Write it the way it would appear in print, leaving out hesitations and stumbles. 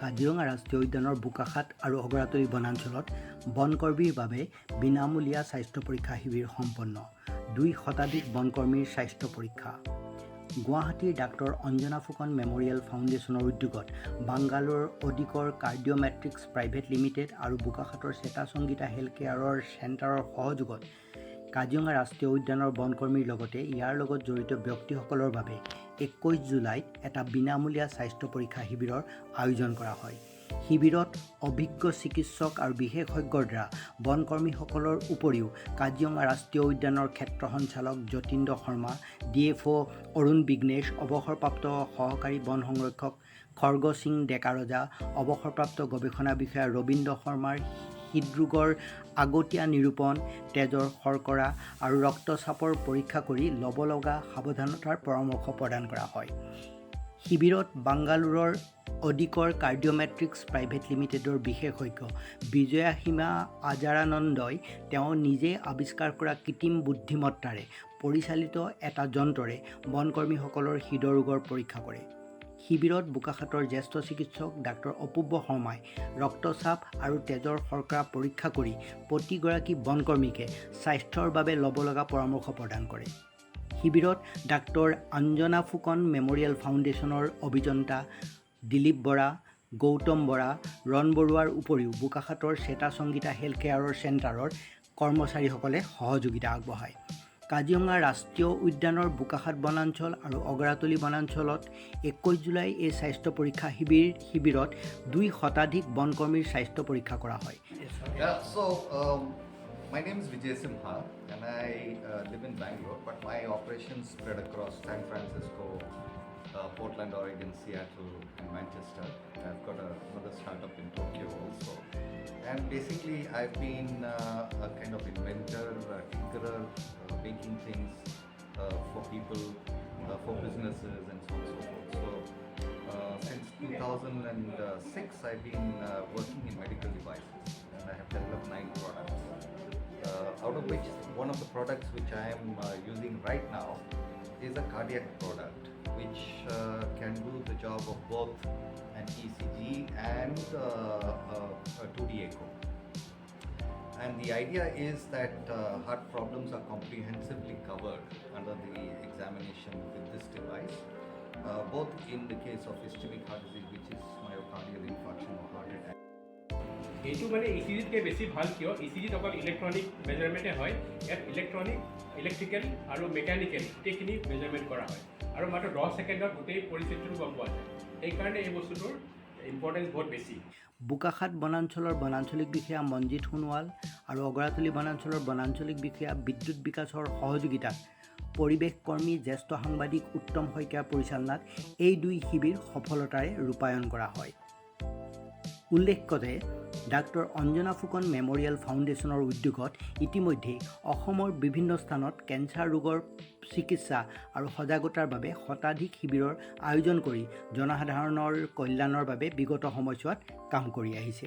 কাজিৰঙা ৰাষ্ট্ৰীয় উদ্যানৰ বোকাখাত আৰু অগৰাতলী বনাঞ্চলত বনকৰ্মীৰ বাবে বিনামূলীয়া স্বাস্থ্য পৰীক্ষা শিবিৰ সম্পন্ন। 2 শতাধিক বনকৰ্মীৰ স্বাস্থ্য পৰীক্ষা। গুৱাহাটীৰ ডাক্তৰ অঞ্জনা ফুকন মেমৰিয়েল ফাউণ্ডেশ্যনৰ উদ্যোগত বাংগালোৰৰ অডিকৰ কাৰ্ডিঅ'মেট্ৰিক্স প্ৰাইভেট লিমিটেড আৰু বোকাখাতৰ চেতা সংগীতা হেল্থ কেয়াৰৰ চেণ্টাৰৰ সহযোগত কাজিৰঙা ৰাষ্ট্ৰীয় উদ্যানৰ বনকৰ্মীৰ লগতে ইয়াৰ লগত জড়িত ব্যক্তিসকলৰ বাবে 21 জুলাইত এটা বিনামূলীয়া স্বাস্থ্য পৰীক্ষা শিবিৰৰ আয়োজন কৰা হয়। শিবিৰত অভিজ্ঞ চিকিৎসক আৰু বিশেষজ্ঞৰ দ্বাৰা বনকৰ্মীসকলৰ উপৰিও কাজিৰঙা ৰাষ্ট্ৰীয় উদ্যানৰ ক্ষেত্ৰ সঞ্চালক যতীন্দ্ৰ শৰ্মা, DFO অৰুণ বিঘ্নেশ, অৱসৰপ্ৰাপ্ত সহকাৰী বন সংৰক্ষক খৰ্গ সিং ডেকাৰজা, অৱসৰপ্ৰাপ্ত গৱেষণা বিষয়া ৰবীন্দ্ৰ শৰ্মাৰ হৃদৰোগৰ আগতীয়া নিৰূপণ, তেজৰ শৰ্কৰা আৰু ৰক্তচাপৰ পৰীক্ষা কৰি ল'ব লগা সাৱধানতাৰ পৰামৰ্শ প্ৰদান কৰা হয়। শিবিৰত বাংগালোৰৰ অডিকৰ কাৰ্ডিঅ'মেট্ৰিক্স প্ৰাইভেট লিমিটেডৰ বিশেষজ্ঞ বিজয়া সীমা আজাৰানন্দই তেওঁ নিজে আৱিষ্কাৰ কৰা কৃত্ৰিম বুদ্ধিমত্তাৰে পৰিচালিত এটা যন্ত্ৰৰে বনকৰ্মীসকলৰ হৃদৰোগৰ পৰীক্ষা কৰে। শিবিৰত বোকাখাতৰ জ্যেষ্ঠ চিকিৎসক ডাক্তৰ অপূৰ্ব শৰ্মাই ৰক্তচাপ আৰু তেজৰ শৰ্কৰা পৰীক্ষা কৰি প্ৰতিগৰাকী বনকৰ্মীকে স্বাস্থ্যৰ বাবে ল'ব লগা পৰামৰ্শ প্ৰদান কৰে। শিবিৰত ডাক্তৰ অঞ্জনা ফুকন মেমৰিয়েল ফাউণ্ডেশ্যনৰ অভিযন্তা দিলীপ বৰা, গৌতম বৰা, ৰণ বৰুৱাৰ উপৰিও বোকাখাতৰ চেতা সংগীতা হেল্থ কেয়াৰৰ চেণ্টাৰৰ কৰ্মচাৰীসকলে সহযোগিতা আগবঢ়ায়। কাজিৰঙা ৰাষ্ট্ৰীয় উদ্যানৰ বোকাখাত বনাঞ্চল আৰু অগৰাতলী বনাঞ্চলত 21 জুলাই এই স্বাস্থ্য পৰীক্ষা শিবিৰত 2 শতাধিক বনকৰ্মীৰ স্বাস্থ্য পৰীক্ষা কৰা হয়। My name is Vijay Simha and I live in Bangalore, but my operations spread across San Francisco, Portland, Oregon, Seattle and Manchester. I've got another startup in Tokyo also. And basically I've been a kind of inventor, tinkerer, making things for people, for businesses and so on and so forth. So since 2006 I've been working in medical devices and I have developed 9 products. Out of which one of the products which I am using right now is a cardiac product which can do the job of both an ECG and a 2D echo. And the idea is that heart problems are comprehensively covered under the examination with this device, both in the case of ischemic heart disease, which is myocardial infarction or heart attack. এইটো মানে ইচিজিতকৈ বেছি ভাল কিয় ইচিজিত অকল electronic মেজাৰমেণ্টে হয়, ইয়াত electronic, electrical আৰু mechanical গোটেইখিনি মেজাৰমেণ্ট কৰা হয় আৰু মাত্ৰ 10 ছেকেণ্ডত গোটেই পৰিস্থিতিটো গম পোৱা যায়। সেইকাৰণে এই বস্তুটোৰ ইম্পৰ্টেঞ্চ বহুত বেছি। বোকাখাত বনাঞ্চলৰ বনাঞ্চলিক বিষয়া মঞ্জিত সোণোৱাল আৰু অগৰাতলী বনাঞ্চলৰ বনাঞ্চলিক বিষয়া বিদ্যুৎ বিকাশৰ সহযোগিতাত পৰিৱেশ কৰ্মী জ্যেষ্ঠ সাংবাদিক উত্তম শইকীয়াৰ পৰিচালনাত এই 2 শিবিৰ সফলতাৰে ৰূপায়ণ কৰা হয়। উল্লেখ্য যে ডাক্তৰ অঞ্জনা ফুকন মেমৰিয়েল ফাউণ্ডেশ্যনৰ উদ্যোগত ইতিমধ্যে অসমৰ বিভিন্ন স্থানত কেঞ্চাৰ ৰোগৰ চিকিৎসা আৰু সজাগতাৰ বাবে শতাধিক শিবিৰৰ আয়োজন কৰি জনসাধাৰণৰ কল্যাণৰ বাবে বিগত সময়ছোৱাত কাম কৰি আহিছে।